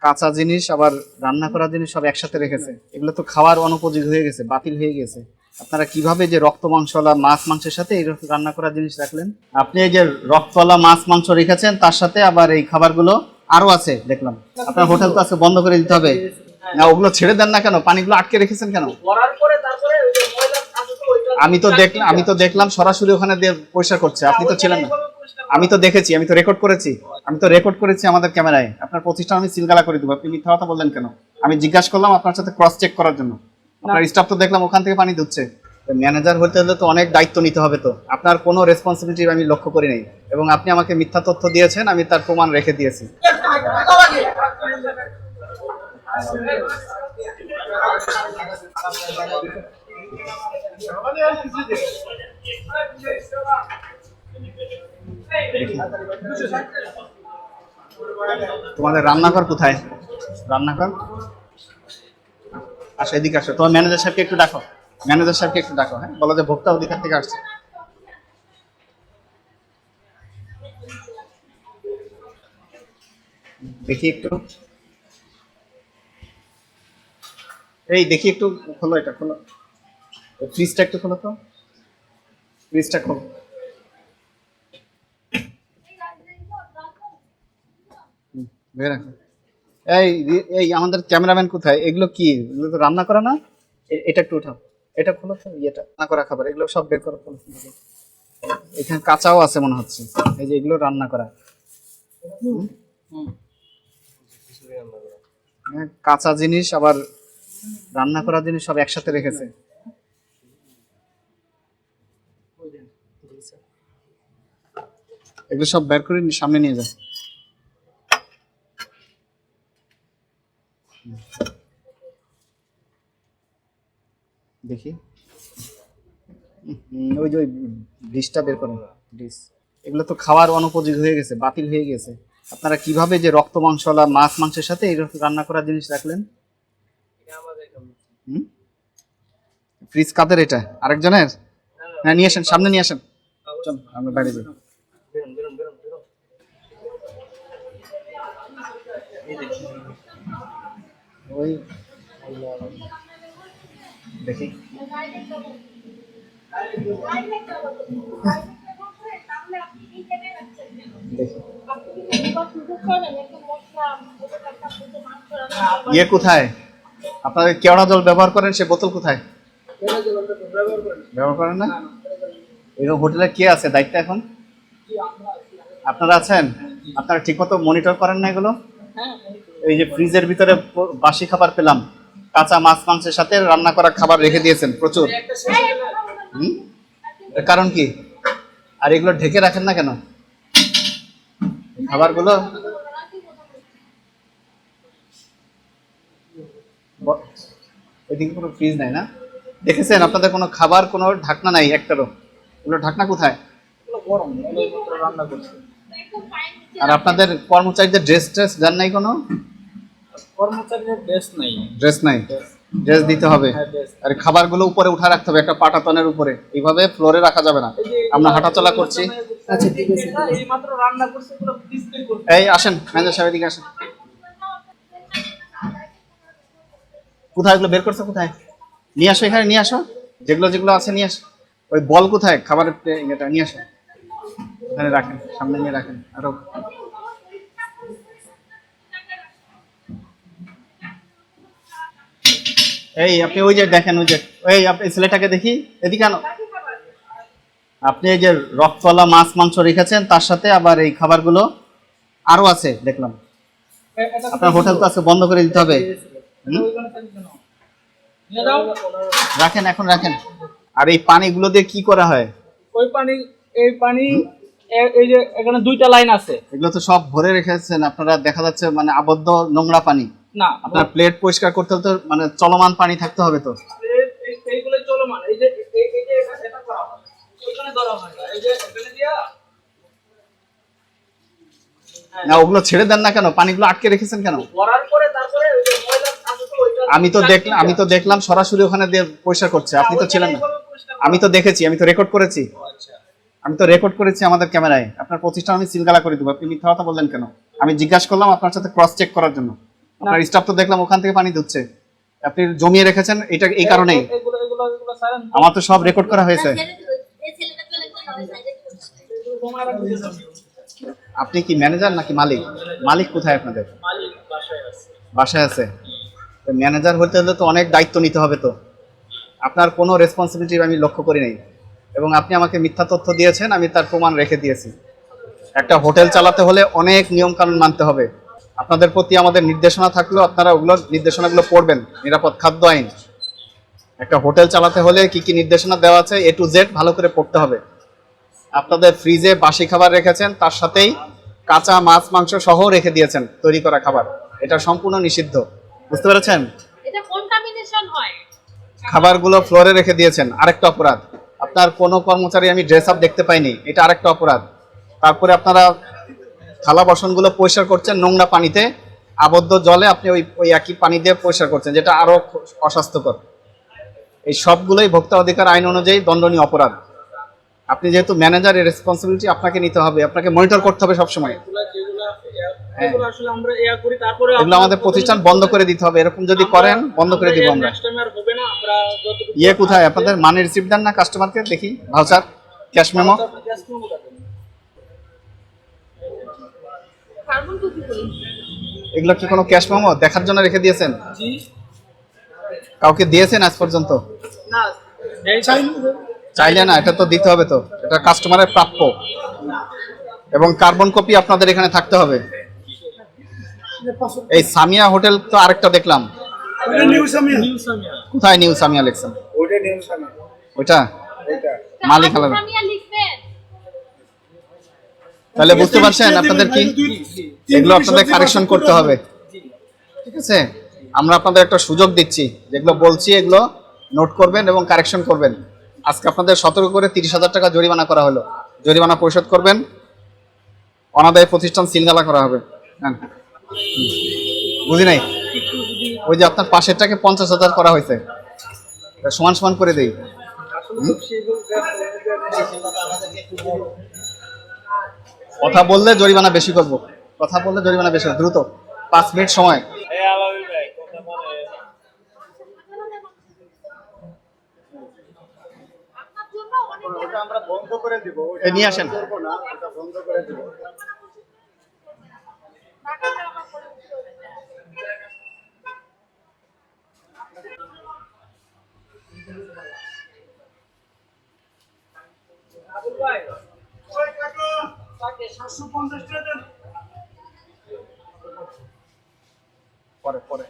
কাঁচা জিনিস আবার রান্না করা জিনিস সব একসাথে রেখেছে। এগুলো তো খাওয়ার অনুপযোগী হয়ে গেছে, বাতিল হয়ে গেছে। আপনারা কিভাবে যে রক্ত মাংসওয়ালা মাছ মাংসের সাথে এই রান্না করা জিনিস রাখলেন? আপনি এই যে রক্তওয়ালা মাছ মাংস রেখেছেন, তার সাথে আবার এই খাবারগুলো আরো আছে দেখলাম। আপনার হোটেল তো আজকে বন্ধ করে দিতে হবে। না, ওগুলো ছেড়ে দেন না কেন? পানিগুলো আটকে রেখেছেন কেন? আমি তো দেখলাম সরাসরি ওখানে দিয়ে পরিষ্কার করছে, আপনি তো ছিলেন না। আমি তো দেখেছি, আমি তো রেকর্ড করেছি আমাদের ক্যামেরায়। আপনার প্রতিষ্ঠান আমি সিলগালা করে দেবো। আপনি মিথ্যা কথা বললেন কেন? আমি জিজ্ঞাসা করলাম আপনার সাথে ক্রস চেক করার জন্য। আপনার স্টাফ তো দেখলাম ওখান থেকে পানি দিচ্ছে। ম্যানেজার হতে হলে তো অনেক দায়িত্ব নিতে হবে। তো আপনার কোনো রেসপন্সিবিলিটি আমি লক্ষ্য করি নাই, এবং আপনি আমাকে মিথ্যা তথ্য দিয়েছেন, আমি তার প্রমাণ রেখে দিয়েছি। তোমাদের রান্নাঘর কোথায়? রান্নাঘর আসো, এদিকে আসো। তোমার ম্যানেজার সাহেবকে একটু ডাকো। হ্যাঁ, বলো যে ভোক্তা অধিকার থেকে আসছে। দেখি একটু, দেখি একটু খোলো, এটা খোলো, ফ্রিজটা একটু খোলো তো, ফ্রিজটা খোলো। ভেবে রাখো। এই এই আমাদের ক্যামেরাম্যান কোথায়? এগুলো কি? এগুলো তো রান্না করা না? এটা একটু উঠাও, এটা খোলো তো, ইয়েটা রান্না করা খাবার, এগুলো সব বের করো। এখানে কাঁচাও আছে মনে হচ্ছে। এই যে এগুলো রান্না করা, কাঁচা জিনিস আবার রান্না করা জিনিস সব একসাথে রেখেছে। এগুলো সব বের করে সামনে নিয়ে যাও। দেখি, ওই যে ওই ডিশটা বের করো, ডিশ। এগুলো তো খাওয়ার অনুপযোগী হয়ে গেছে, বাতিল হয়ে গেছে। আপনারা কিভাবে যে রক্ত মাংসওয়ালা মাছ মাংসের সাথে এই রান্না করা জিনিস রাখলেন? ফ্রিজ কাদের? এটা আরেকজনের? হ্যাঁ, নিয়ে আসেন, সামনে নিয়ে আসেন। চল আমরা বাইরে যাই। ওই দেখি, ইয়ে কোথায়? আপনারা কেওড়া জল ব্যবহার করেন, সে বোতল কোথায়? ব্যবহার করেন না? এরকম হোটেলে কে আছে দায়িত্ব এখন? আপনারা আছেন? আপনারা ঠিক মতো মনিটর করেন না এগুলো? এই যে ফ্রিজের ভিতরে বাসি খাবার পেলাম, কাঁচা মাছ মাংসের সাথে রান্না করা খাবার রেখে দিয়েছেন প্রচুর। এর কারণ কি? আর এগুলো ঢেকে রাখেন না কেন খাবারগুলো? ওইদিকে কোনো ফ্রিজ নাই না? দেখেছেন আপনাদের কোনো খাবার কোনো ঢাকনা নাই একটারও? এগুলো ঢাকনা কোথায়? আর আপনাদের কর্মচারীদের ড্রেস দেন নাই? কোনো কর্মচারীদের ড্রেস নাই? ড্রেস দিতে হবে। আর খাবারগুলো উপরে উঠা রাখতে হবে একটা পাটাতনের উপরে, এইভাবে ফ্লোরে রাখা যাবে না। আমরা হাঁটাচলা করছি। আচ্ছা ঠিক আছে, এইমাত্র রান্না করছে, পুরো ফ্রিজে করছে। এই আসেন, ম্যানেজার সাহেব এদিকে আসেন। কোথায় এগুলো বের করছো? কোথায়? নিয়ে আসো, এখানে নিয়ে আসো। যেগুলো আছে নিয়ে আসো। ওই বল কোথায়? খাবারের এটা নিয়ে আসো, এখানে রাখেন, সামনে নিয়ে রাখেন। আরো এই আপনি ওই যে দেখেন, ওই যে আপনি ছেলেটাকে দেখি, এদিকে আনো। আপনি এই যে রক্তওয়ালা মাছ মাংস রেখেছেন, তার সাথে আবার এই খাবারগুলো আরো আছে দেখলাম। আপনার হোটেল তো আজকে বন্ধ করে দিতে হবে। রাখেন, এখন রাখেন। আর এই পানিগুলো দিয়ে কি করা হয়? এই পানি এই যে এখানে দুইটা লাইন আছে, এগুলো তো সব ভরে রেখেছেন আপনারা, দেখা যাচ্ছে মানে আবদ্ধ নোংরা পানি। না, আপনার প্লেট পরিষ্কার করতে হলে তো মানে চলমান পানি থাকতে হবে। তো এইগুলোই চলমান। এই যে এটা করা হয়, ওখানে ধরা হয় না, এই যে এখানে দিয়া না, ওগুলো ছেড়ে দেন না কেন? পানিগুলো আটকে রেখেছেন কেন? করার পরে তারপরে ওই যে ময়লা আছে তো ওইটা আমি তো দেখলাম সরাসরি ওখানে দিয়ে পরিষ্কার করছে, আপনি তো ছিলেন না। আমি তো দেখেছি, আমি তো রেকর্ড করেছি আমাদের ক্যামেরায়। আপনার প্রতিষ্ঠান আমি সিলগালা করে দেবো। আপনি মিথ্যা কথা বললেন কেন? আমি জিজ্ঞাসা করলাম আপনার সাথে ক্রস চেক করার জন্য। আপনার স্টাফ তো দেখলাম ওখান থেকে পানি দিচ্ছে, আপনি জমিয়ে রেখেছেন এটা এই কারণেই। এগুলো এগুলো এগুলো সাইলেন্ট আমার তো সব রেকর্ড করা হয়েছে। তোমার আপনি কি ম্যানেজার নাকি মালিক? মালিক কোথায় আপনাদের? মালিক বাসায় আছে। বাসায় আছে। ম্যানেজার হতে হলে তো অনেক দায়িত্ব নিতে হবে, তো আপনার কোনো রেসপন্সিবিলিটি আমি লক্ষ্য করি নাই, এবং আপনি আমাকে মিথ্যা তথ্য দিয়েছেন, আমি তার প্রমাণ রেখে দিয়েছি। একটা হোটেল চালাতে হলে অনেক নিয়ম কানুন মানতে হবে। আপনাদের প্রতি আমাদের নির্দেশনা থাকলেও আপনারা ওগুলো নির্দেশনাগুলো পড়বেন। নিরাপদ খাদ্য আইন, একটা হোটেল চালাতে হলে কি কি নির্দেশনা দেওয়া আছে A to Z ভালো করে পড়তে হবে। আপনাদের ফ্রিজে বাসি খাবার রেখেছেন, তার সাথেই কাঁচা মাছ মাংস সহ রেখে দিয়েছেন তৈরি করা খাবার, এটা সম্পূর্ণ নিষিদ্ধ। বুঝতে পেরেছেন? এটা কন্টামিনেশন হয়। খাবারগুলো ফ্লোরে রেখে দিয়েছেন, আরেকটা অপরাধ। আপনার কোনো কর্মচারী আমি ড্রেস আপ দেখতে পাইনি, এটা আরেকটা অপরাধ। তারপরে আপনারা থালা বাসনগুলো পরিষ্কার করছেন নোংরা পানিতে, আবদ্ধ জলে আপনি ওই ওই একই পানি দিয়ে পরিষ্কার করছেন, যেটা আরো অস্বাস্থ্যকর। এই সবগুলোই ভোক্তা অধিকার আইন অনুযায়ী দণ্ডনীয় অপরাধ। আপনি যেহেতু ম্যানেজার, এর রেসপন্সিবিলিটি আপনাকে নিতে হবে, আপনাকে মনিটর করতে হবে সবসময়। এগুলো আসলে আমরা ইয়া করি, তারপরে এগুলো আমাদের প্রতিষ্ঠান বন্ধ করে দিতে হবে, এরকম যদি করেন বন্ধ করে দিব আমরা। নেক্সট টাইম আর হবে না। আমরা যতটুকু ইয়ে কোথায় আপনাদের মানি রিসিপ্ট দেন না কাস্টমারকে? দেখি voucher, cash memo. Carbon copy করি। এগুলো কি কোনো ক্যাশ মেমো দেখার জন্য রেখে দিয়েছেন? জি কাউকে দিয়েছেন আজ পর্যন্ত? না চাইলে না, এটা তো দিতে হবে, তো এটা কাস্টমারের প্রাপ্য। এবং কার্বন কপি আপনাদের এখানে থাকতে হবে। এই সামিয়া হোটেল তো আরেকটা দেখলাম, কোথায় নিউ সামিয়া লিখছেন? ওইটা মালিক আলাদা। সামিয়া লিখবেন। তাহলে বুঝতে পারছেন আপনাদের কি, এগুলো আপনাদের কারেকশন করতে হবে। ঠিক আছে, আমরা আপনাদের একটা সুযোগ দিচ্ছি, যেগুলো বলছি এগুলো নোট করবেন এবং কারেকশন করবেন। আজকে আপনাদের সতর্ক করে 30,000 টাকা জরিমানা করা হলো, জরিমানা পরিশোধ করবেন, অনাদায়ী প্রতিষ্ঠান সিলগালা করা হবে। হ্যাঁ, বুঝি নাই, ওই যে আপনার পাশেরটাকে 50,000 করা হয়েছে, সমান সমান করে দেই। কথা বললে জরিমানা বেশি করব, কথা বললে জরিমানা বেশি, দ্রুত 5 মিনিট সময়। আপনার জন্য অনেক আমরা বন্ধ করে দিব, এ নিয়ে আসেন। করবো না, ওটা বন্ধ করে দিব। টাকা জমা করে আবুল ভাই তাকে 750 টাকা দেন। পরে